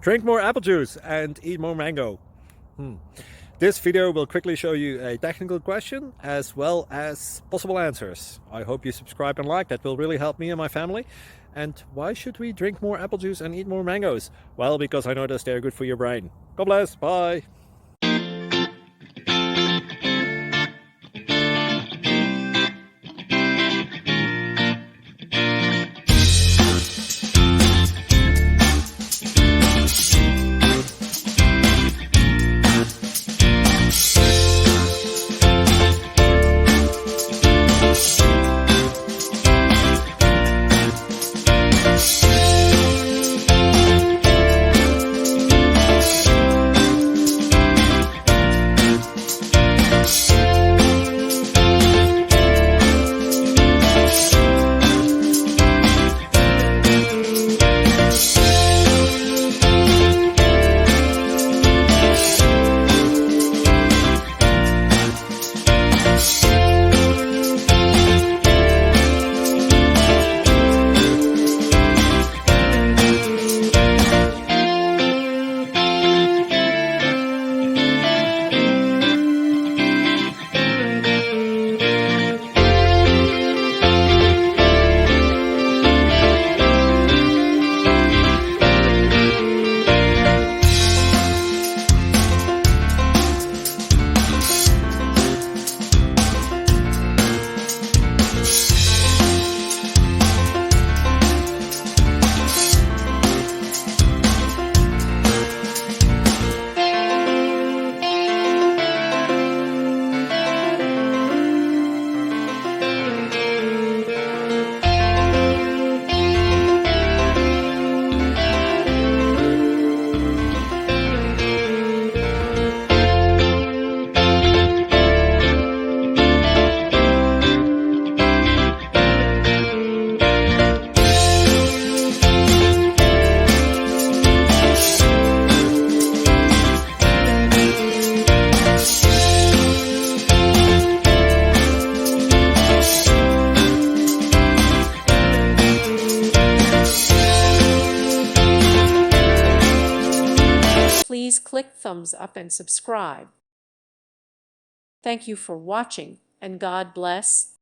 Drink more apple juice and eat more mango. This video will quickly show you a technical question as well as possible answers. I hope you subscribe and like, that will really help me and my family. And why should we drink more apple juice and eat more mangoes? Well, because I noticed they're good for your brain. God bless, bye! Please click thumbs up and subscribe. Thank you for watching, and God bless.